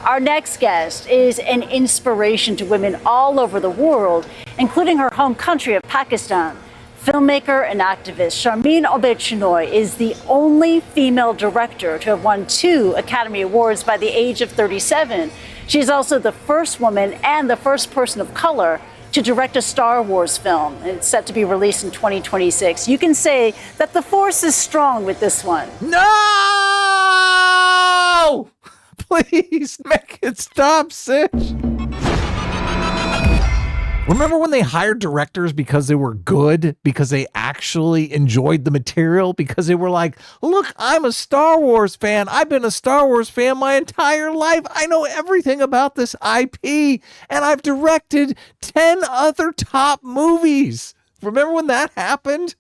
Our next guest is an inspiration to women all over the world, including her home country of Pakistan. Filmmaker and activist Sharmeen Obaid-Chinoy is the only female director to have won 2 Academy Awards by the age of 37. She is also the first woman and the first person of color to direct a Star Wars film. It's set to be released in 2026. You can say that the force is strong with this one. No! Please make it stop, Sitch. Remember when they hired directors because they were good, because they actually enjoyed the material, because they were like, look, I'm a Star Wars fan. I've been a Star Wars fan my entire life. I know everything about this IP, and I've directed 10 other top movies. Remember when that happened?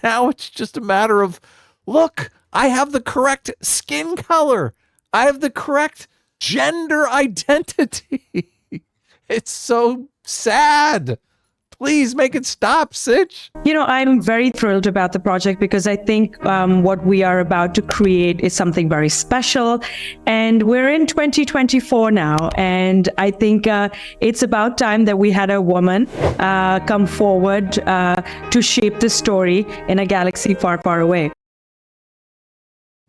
Now it's just a matter of, look, I have the correct skin color. I have the correct gender identity. It's so sad. Please make it stop, Sitch. You know, I'm very thrilled about the project because I think what we are about to create is something very special. And we're in 2024 now. And I think it's about time that we had a woman come forward to shape the story in a galaxy far, far away.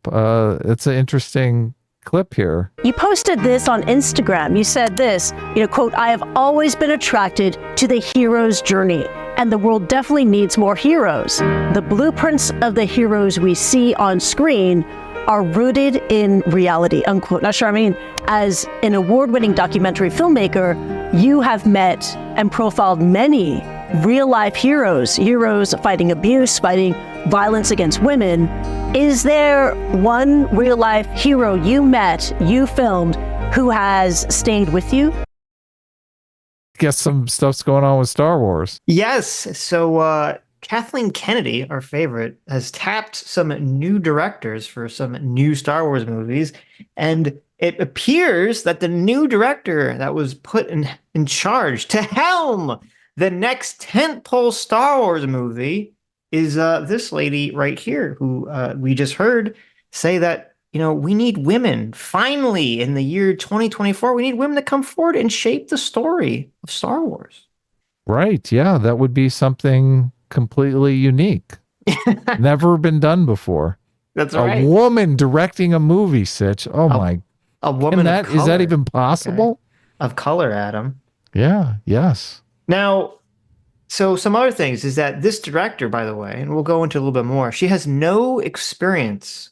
It's an interesting clip here. You posted this on Instagram. You said this, quote, I have always been attracted to the hero's journey, and the world definitely needs more heroes. The blueprints of the heroes we see on screen are rooted in reality, unquote. Now, Sharmeen, as an award-winning documentary filmmaker, you have met and profiled many real-life heroes fighting abuse, fighting violence against women. Is there one real-life hero you met, you filmed, who has stayed with you? Guess some stuff's going on with Star Wars. Yes. So Kathleen Kennedy, our favorite, has tapped some new directors for some new Star Wars movies. And it appears that the new director that was put in charge to helm the next tentpole Star Wars movie is this lady right here, who we just heard say that, we need women. Finally, in the year 2024, we need women to come forward and shape the story of Star Wars. Right. Yeah, that would be something completely unique. Never been done before. That's right. A woman directing a movie, Sitch. Oh, my. A woman of color. Is that even possible? Okay. Of color, Adam. Yeah. Yes. Now, so some other things is that this director, by the way, and we'll go into a little bit more, she has no experience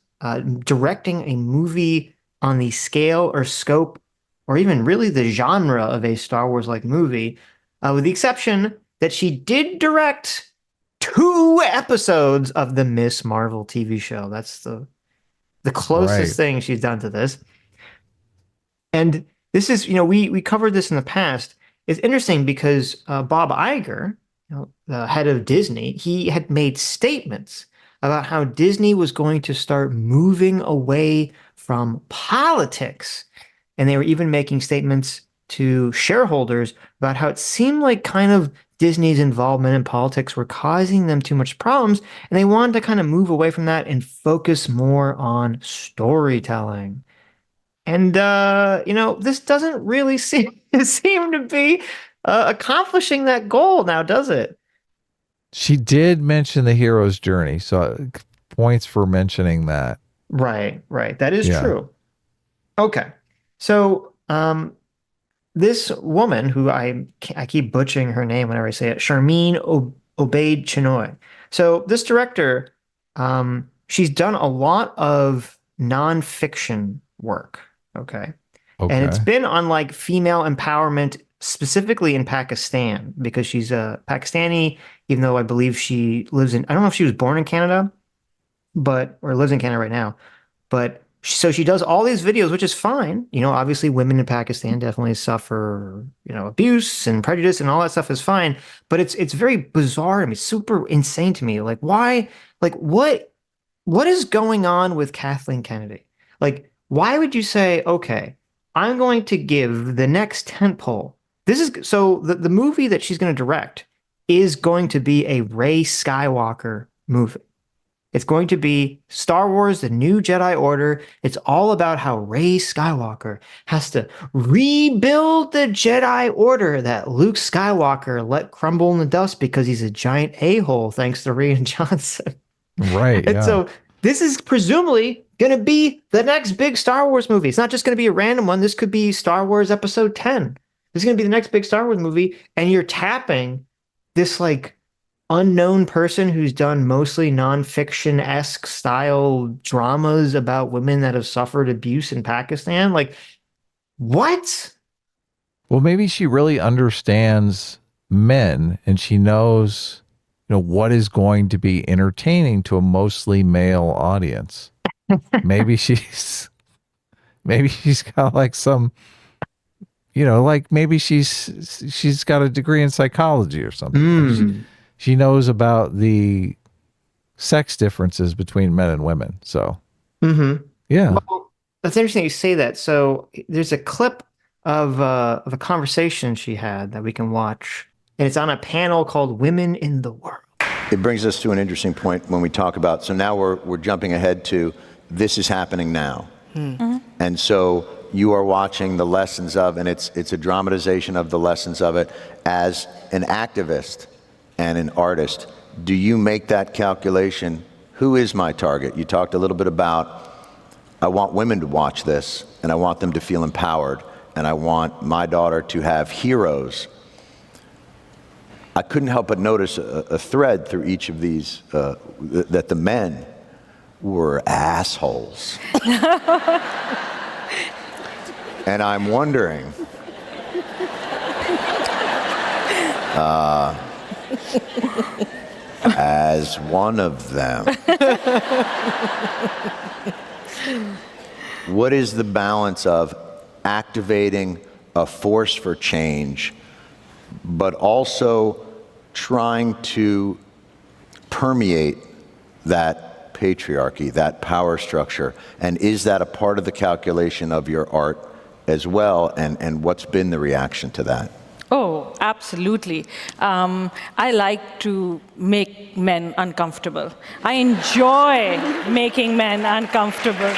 directing a movie on the scale or scope or even really the genre of a Star Wars-like movie, with the exception that she did direct 2 episodes of the Miss Marvel TV show. That's the closest thing she's done to this. And this is, we covered this in the past. It's interesting because Bob Iger, the head of Disney, he had made statements about how Disney was going to start moving away from politics. And they were even making statements to shareholders about how it seemed like kind of Disney's involvement in politics were causing them too much problems. And they wanted to kind of move away from that and focus more on storytelling. And, this doesn't really seem to be accomplishing that goal now, does it? She did mention the hero's journey, so points for mentioning that. Right. That is true. Okay. So this woman, who I keep butchering her name whenever I say it, Sharmeen Obaid-Chinoy. So this director, she's done a lot of nonfiction work. Okay. And it's been on like female empowerment, specifically in Pakistan, because she's a Pakistani, even though I believe she lives in, I don't know if she was born in Canada, or lives in Canada right now. But so she does all these videos, which is fine. Obviously women in Pakistan definitely suffer, abuse and prejudice and all that stuff is fine. But it's very bizarre to me, super insane to me. Like, why, like, what is going on with Kathleen Kennedy? Like, why would you say, okay, I'm going to give the next tentpole. The movie that she's going to direct is going to be a Rey Skywalker movie. It's going to be Star Wars, The New Jedi Order. It's all about how Rey Skywalker has to rebuild the Jedi Order that Luke Skywalker let crumble in the dust because he's a giant a-hole, thanks to Rian Johnson. Right. And Yeah. so this is presumably going to be the next big Star Wars movie. It's not just going to be a random one. This could be Star Wars Episode 10. This is going to be the next big Star Wars movie. And you're tapping this like unknown person who's done mostly nonfiction-esque style dramas about women that have suffered abuse in Pakistan. Like, what? Well, maybe she really understands men and she knows, what is going to be entertaining to a mostly male audience. maybe she's got like some, like maybe she's got a degree in psychology or something. She knows about the sex differences between men and women. So, yeah. Well, that's interesting you say that. So there's a clip of a conversation she had that we can watch, and it's on a panel called "Women in the World." It brings us to an interesting point when we talk about. So now we're jumping ahead to this is happening now, and so you are watching the lessons of, and it's a dramatization of the lessons of it as an activist and an artist. Do you make that calculation? Who is my target? You talked a little bit about, I want women to watch this, and I want them to feel empowered, and I want my daughter to have heroes. I couldn't help but notice a thread through each of these, that the men were assholes. And I'm wondering, as one of them, what is the balance of activating a force for change, but also trying to permeate that patriarchy, that power structure? And is that a part of the calculation of your art as well? And what's been the reaction to that? Oh, absolutely. I like to make men uncomfortable. I enjoy making men uncomfortable.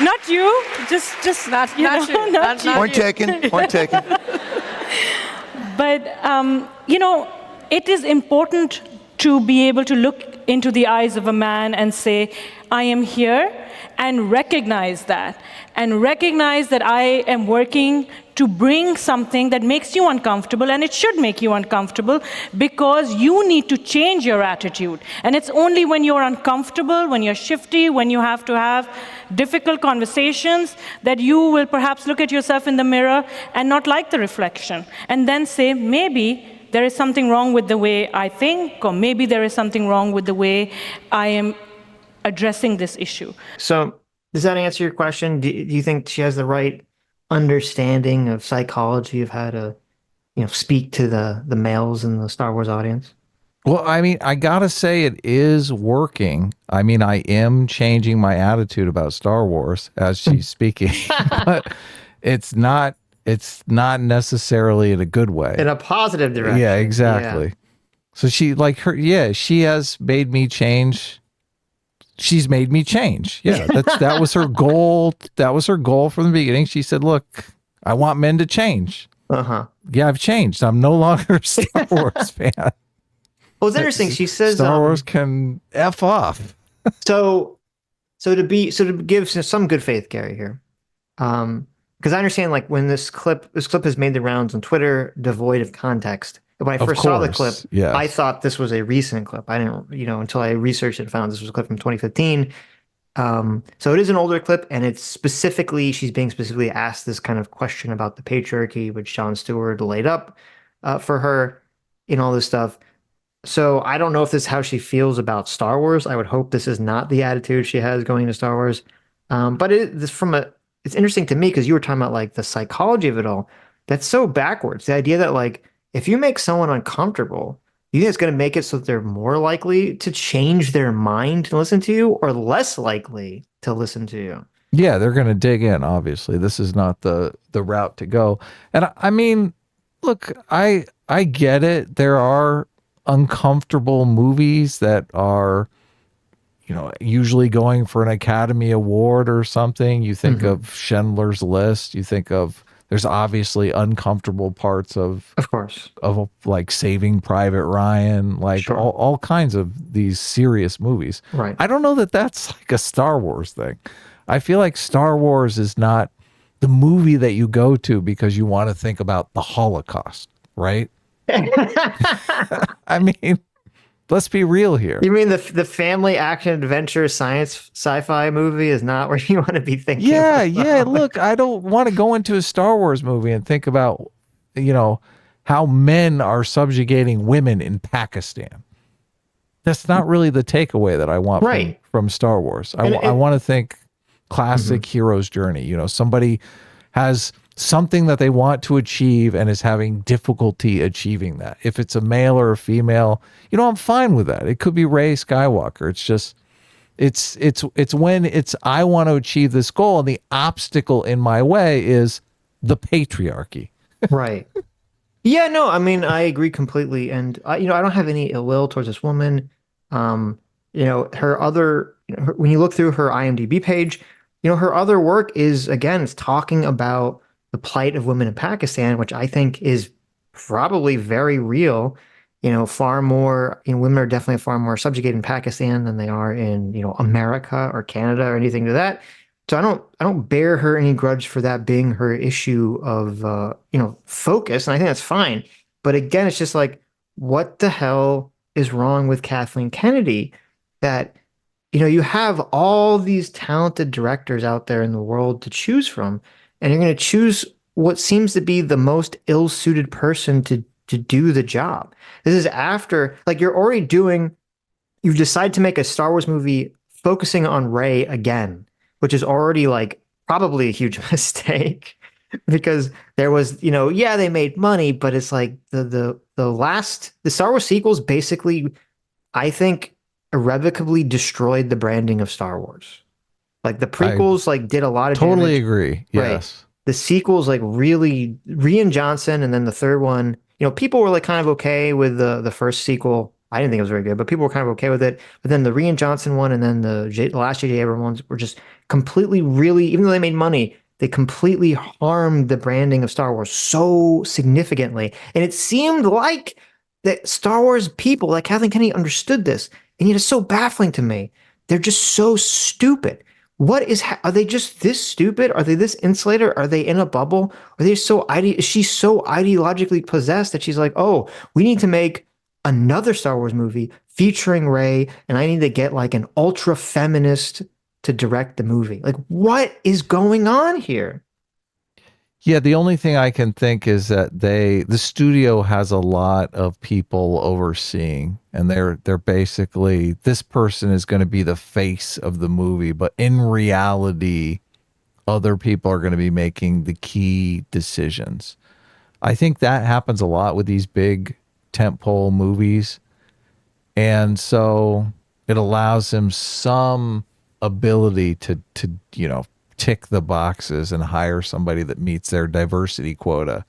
Not you, just Not you. Not you. Point taken, point taken. But, it is important to be able to look into the eyes of a man and say, I am here, and recognize that. And recognize that I am working to bring something that makes you uncomfortable, and it should make you uncomfortable because you need to change your attitude. And it's only when you're uncomfortable, when you're shifty, when you have to have difficult conversations, that you will perhaps look at yourself in the mirror and not like the reflection. And then say, maybe there is something wrong with the way I think, or maybe there is something wrong with the way I am addressing this issue. So does that answer your question? Do you think she has the right understanding of psychology of how to, speak to the males in the Star Wars audience? Well, I mean, I gotta say it is working. I mean, I am changing my attitude about Star Wars as she's speaking, but it's not necessarily in a good way. In a positive direction. Yeah, exactly. Yeah. So she has made me change. She's made me change. Yeah, that was her goal. That was her goal from the beginning. She said, look, I want men to change. Uh-huh. Yeah, I've changed. I'm no longer a Star Wars fan. Well, it's interesting. She says Star Wars can F off. So to give some good faith, Gary, here, because I understand, like, when this clip has made the rounds on Twitter, devoid of context. When I first saw the clip, yes. I thought this was a recent clip. I didn't, until I researched it and found this was a clip from 2015. So it is an older clip, and she's being specifically asked this kind of question about the patriarchy, which Jon Stewart laid up for her in all this stuff. So I don't know if this is how she feels about Star Wars. I would hope this is not the attitude she has going to Star Wars. But it's interesting to me because you were talking about like the psychology of it all. That's so backwards. The idea that like if you make someone uncomfortable, you think it's going to make it so that they're more likely to change their mind to listen to you, or less likely to listen to you? Yeah, they're going to dig in. Obviously, this is not the route to go. And I mean, look, I get it. There are uncomfortable movies that are, usually going for an Academy Award or something. You think of Schindler's List. You think of, there's obviously uncomfortable parts Of course. of like Saving Private Ryan, like Sure. all kinds of these serious movies. Right. I don't know that that's like a Star Wars thing. I feel like Star Wars is not the movie that you go to because you want to think about the Holocaust, right? I mean, let's be real here. You mean the family action adventure science sci-fi movie is not where you want to be thinking? Yeah, about yeah. Look, I don't want to go into a Star Wars movie and think about, how men are subjugating women in Pakistan. That's not really the takeaway that I want Right. from Star Wars. I And want to think classic hero's journey. Somebody has something that they want to achieve and is having difficulty achieving that. If it's a male or a female, I'm fine with that. It could be Rey Skywalker. It's just, it's when I want to achieve this goal and the obstacle in my way is the patriarchy. Right. Yeah, no, I mean, I agree completely. And I don't have any ill will towards this woman. Her other, when you look through her IMDb page, her other work is, again, it's talking about the plight of women in Pakistan, which I think is probably very real. Far more, women are definitely far more subjugated in Pakistan than they are in, America or Canada or anything to that. So I don't bear her any grudge for that being her issue of focus, and I think that's fine. But again, it's just like, what the hell is wrong with Kathleen Kennedy? That you have all these talented directors out there in the world to choose from, and you're going to choose what seems to be the most ill-suited person to do the job. This is after, like, you've decided to make a Star Wars movie focusing on Rey again, which is already like probably a huge mistake because there was, they made money, but it's like the Star Wars sequels basically, I think, irrevocably destroyed the branding of Star Wars. Like the prequels did a lot of Totally damage. agree. Yes. Right. The sequels really, Rian Johnson, and then the third one, people were like kind of okay with the first sequel. I didn't think it was very good, but people were kind of okay with it. But then the Rian Johnson one and then the last J.J. Abrams ones were just completely, really, even though they made money, they completely harmed the branding of Star Wars so significantly. And it seemed like that Star Wars people, like Kathleen Kennedy, understood this. And yet it's so baffling to me. They're just so stupid. Are they just this stupid? Are they this insulated? Are they in a bubble? Are they is she so ideologically possessed that she's like, oh, we need to make another Star Wars movie featuring Rey, and I need to get like an ultra feminist to direct the movie. Like, what is going on here? Yeah, the only thing I can think is that the studio has a lot of people overseeing, and they're basically, this person is going to be the face of the movie, but in reality, other people are going to be making the key decisions. I think that happens a lot with these big tentpole movies, and so it allows them some ability to tick the boxes and hire somebody that meets their diversity quota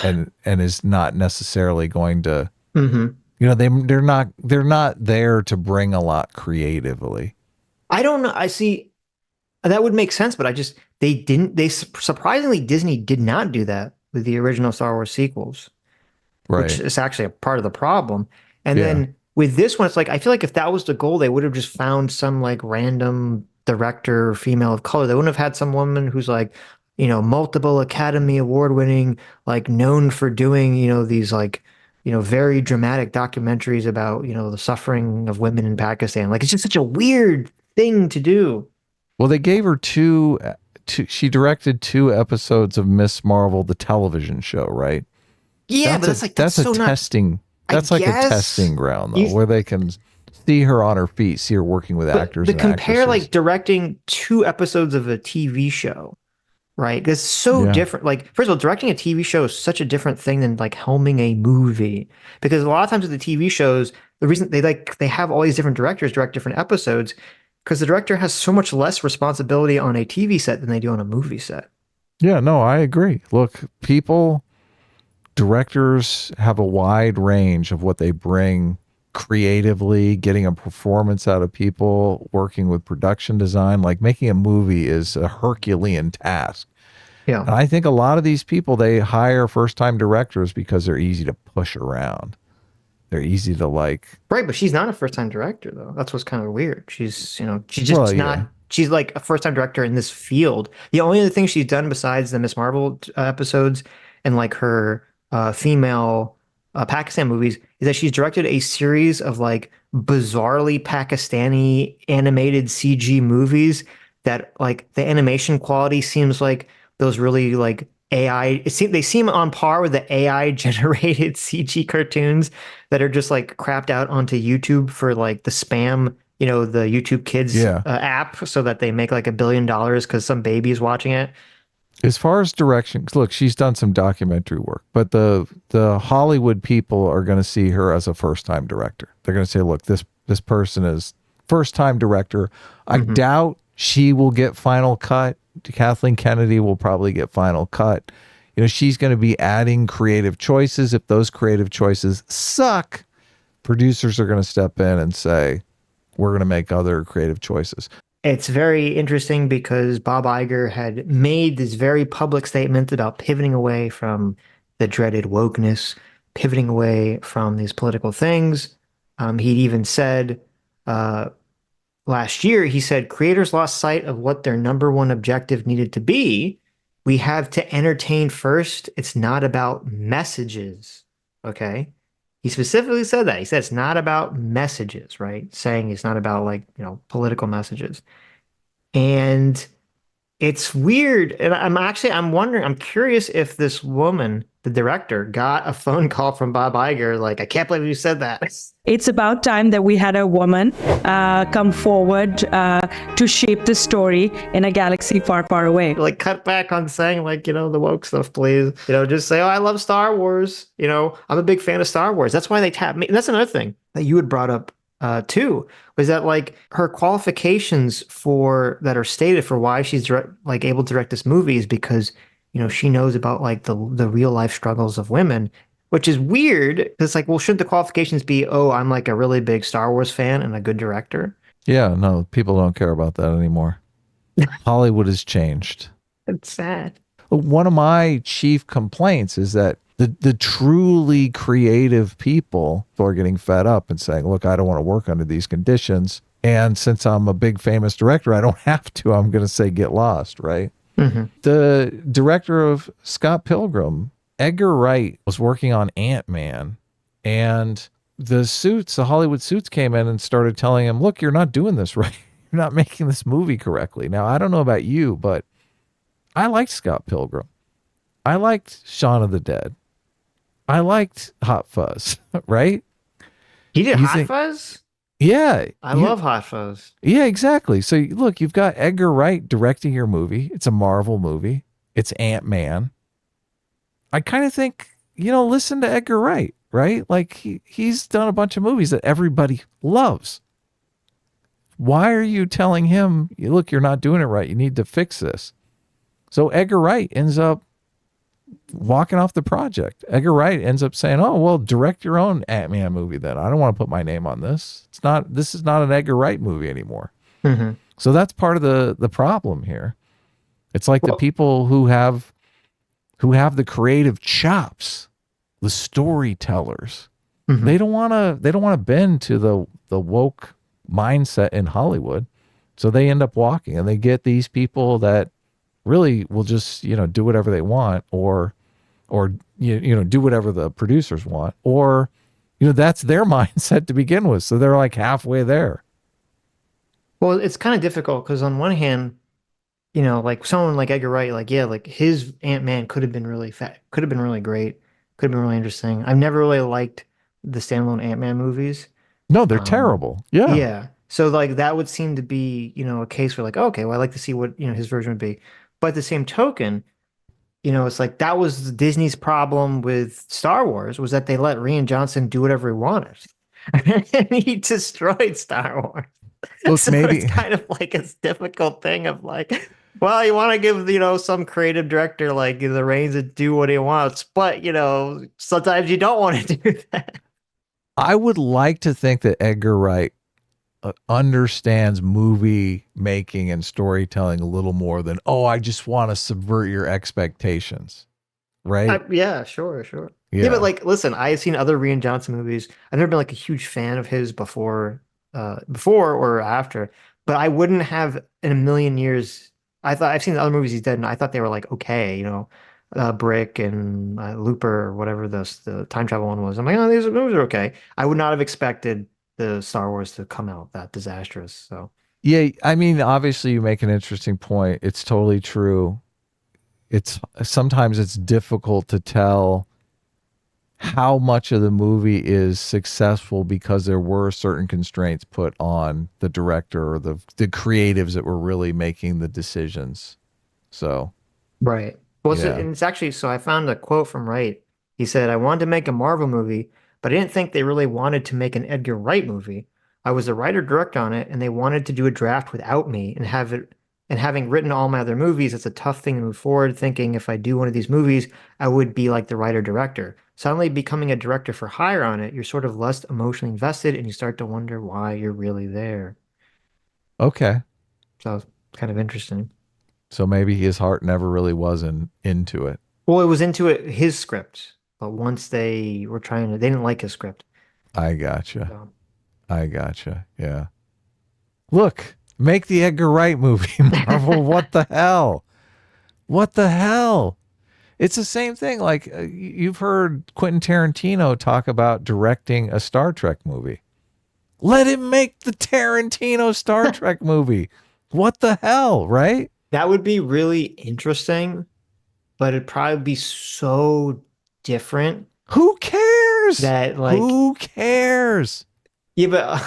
and is not necessarily going to they're not there to bring a lot creatively. I don't know. I see that would make sense, but surprisingly, Disney did not do that with the original Star Wars sequels, Right. which is actually a part of the problem. And then with this one, it's like, I feel like if that was the goal, they would have just found some like random director, female of color. They wouldn't have had some woman who's like, multiple Academy Award winning, like known for doing, these like, very dramatic documentaries about, the suffering of women in Pakistan. Like, it's just such a weird thing to do. Well, they gave her she directed 2 episodes of Miss Marvel, the television show, right? Yeah, that's but that's so testing. That's like a testing ground, though, where they can see her on her feet, see her working with actors. But and compare actresses. like directing 2 episodes of a TV show, right? That's so different. Like, first of all, directing a TV show is such a different thing than like helming a movie, because a lot of times with the TV shows, the reason they have all these different directors direct different episodes, because the director has so much less responsibility on a TV set than they do on a movie set. Yeah, no, I agree. Look, people directors have a wide range of what they bring creatively, getting a performance out of people, working with production design. Like making a movie is a Herculean task. Yeah. And I think a lot of these people, they hire first-time directors because they're easy to push around. They're easy to like. Right, but she's not a first-time director though. That's what's kind of weird. She's, she's just Well, not. yeah. She's like a first-time director in this field. The only other thing she's done besides the Miss Marvel episodes and like her female Pakistan movies is that she's directed a series of like bizarrely Pakistani animated CG movies that like the animation quality seems like those really like AI. They seem on par with the AI generated CG cartoons that are just like crapped out onto YouTube for like the spam, the YouTube Kids Yeah. app, so that they make like $1 billion because some baby is watching it. As far as direction, look, she's done some documentary work, but the Hollywood people are going to see her as a first-time director. They're going to say, look, this person is first-time director. I doubt she will get final cut. Kathleen Kennedy will probably get final cut. She's going to be adding creative choices. If those creative choices suck, producers are going to step in and say, we're going to make other creative choices. It's very interesting because Bob Iger had made this very public statement about pivoting away from the dreaded wokeness, pivoting away from these political things. He'd even said last year, he said, creators lost sight of what their number one objective needed to be. We have to entertain first. It's not about messages. Okay. He specifically said that. He said it's not about messages, right? Saying it's not about like, political messages. And it's weird. And I'm wondering, I'm curious if this woman, the director, got a phone call from Bob Iger, like, I can't believe you said that. It's about time that we had a woman come forward to shape the story in a galaxy far, far away. Like, cut back on saying, like, the woke stuff, please. Just say, oh, I love Star Wars. I'm a big fan of Star Wars. That's why they tapped me. And that's another thing that you had brought up too, was that like her qualifications that are stated for why she's able to direct this movie is because, she knows about like the real life struggles of women. Which is weird. It's like, well, shouldn't the qualifications be, oh, I'm like a really big Star Wars fan and a good director? Yeah, no, people don't care about that anymore. Hollywood has changed. It's sad. One of my chief complaints is that the truly creative people are getting fed up and saying, look, I don't want to work under these conditions. And since I'm a big famous director, I don't have to. I'm going to say get lost, right? Mm-hmm. The director of Scott Pilgrim, Edgar Wright, was working on Ant-Man, and the Hollywood suits came in and started telling him, look, you're not doing this right. You're not making this movie correctly. Now, I don't know about you, but I liked Scott Pilgrim. I liked Shaun of the Dead. I liked Hot Fuzz, right? He did Hot Fuzz? Yeah. I love Hot Fuzz. Yeah, exactly. So, look, you've got Edgar Wright directing your movie. It's a Marvel movie. It's Ant-Man. I kind of think, listen to Edgar Wright, right? Like he's done a bunch of movies that everybody loves. Why are you telling him, look, you're not doing it right. You need to fix this. So Edgar Wright ends up walking off the project. Edgar Wright ends up saying, oh, well, direct your own Ant-Man movie then. I don't want to put my name on this. This is not an Edgar Wright movie anymore. Mm-hmm. So that's part of the problem here. It's like the people who have the creative chops, the storytellers. Mm-hmm. They don't want to bend to the woke mindset in Hollywood. So they end up walking, and they get these people that really will just, do whatever they want, or do whatever the producers want, or that's their mindset to begin with. So they're like halfway there. Well, it's kind of difficult because on one hand, like someone like Edgar Wright, like, yeah, like his Ant-Man could have been really could have been really great, could have been really interesting. I've never really liked the standalone Ant-Man movies. No, they're terrible. Yeah. Yeah. So like that would seem to be, a case where like, okay, well, I'd like to see what, his version would be. But at the same token, it's like that was Disney's problem with Star Wars, was that they let Rian Johnson do whatever he wanted. And he destroyed Star Wars. Look, so maybe it's kind of like a difficult thing of like, Well, you want to give, some creative director like the reins to do what he wants, but sometimes you don't want to do that. I would like to think that Edgar Wright understands movie making and storytelling a little more than, oh, I just want to subvert your expectations. Right? Yeah, sure. Yeah. Yeah, but like, listen, I've seen other Rian Johnson movies. I've never been like a huge fan of his before or after, but I wouldn't have in a million years. I've seen the other movies he's done, and I thought they were like okay, Brick and Looper or whatever the time travel one was. I'm like, oh, these movies are okay. I would not have expected the Star Wars to come out that disastrous. So yeah, I mean, obviously you make an interesting point. It's totally true. Sometimes it's difficult to tell how much of the movie is successful because there were certain constraints put on the director or the creatives that were really making the decisions. So, right. Well, yeah. and it's actually, so I found a quote from Wright. He said, I wanted to make a Marvel movie, but I didn't think they really wanted to make an Edgar Wright movie. I was the writer-director on it, and they wanted to do a draft without me and have it. And having written all my other movies, it's a tough thing to move forward, thinking if I do one of these movies, I would be like the writer-director. Suddenly becoming a director for hire on it, you're sort of less emotionally invested, and you start to wonder why you're really there. Okay. So it's kind of interesting. So maybe his heart never really wasn't into it. Well, it was into it, his script, but once they didn't like his script. I gotcha. So. I gotcha. Yeah. Look, make the Edgar Wright movie, Marvel. What the hell? What the hell? It's the same thing. Like you've heard Quentin Tarantino talk about directing a Star Trek movie. Let him make the Tarantino Star Trek movie. What the hell, right? That would be really interesting, but it'd probably be so different. Who cares? Who cares? Yeah, but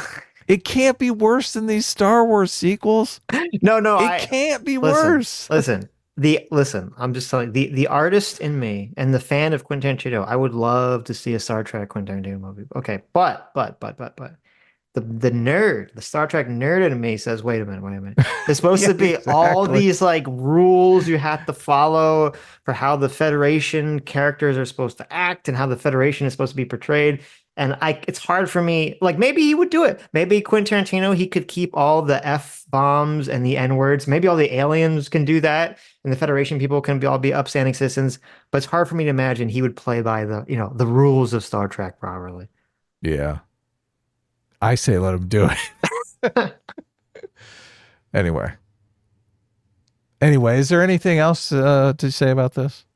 it can't be worse than these Star Wars sequels. No, it can't be worse. Listen. I'm just telling you, the artist in me and the fan of Quentin Tarantino, I would love to see a Star Trek Quentin Tarantino movie. Okay, but the nerd, the Star Trek nerd in me says, wait a minute. There's supposed to be all these like rules you have to follow for how the Federation characters are supposed to act and how the Federation is supposed to be portrayed. And it's hard for me, like maybe he would do it. Maybe Quentin Tarantino, he could keep all the F-bombs and the N-words. Maybe all the aliens can do that. And the Federation people can all be upstanding citizens. But it's hard for me to imagine he would play by the rules of Star Trek properly. Yeah. I say let him do it. Anyway, is there anything else to say about this?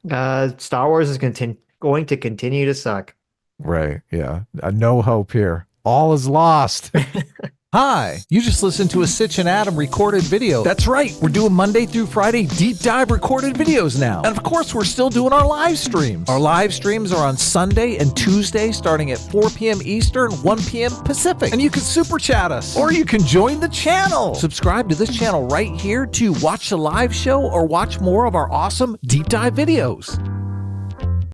Star Wars is going to continue to suck. Right. Yeah. No hope here. All is lost. Hi, you just listened to a Sitch and Adam recorded video. That's right, we're doing Monday through Friday deep dive recorded videos now. And of course, we're still doing our live streams. Our live streams are on Sunday and Tuesday starting at 4 p.m. Eastern, 1 p.m. Pacific. And you can super chat us, or you can join the channel. Subscribe to this channel right here to watch the live show or watch more of our awesome deep dive videos.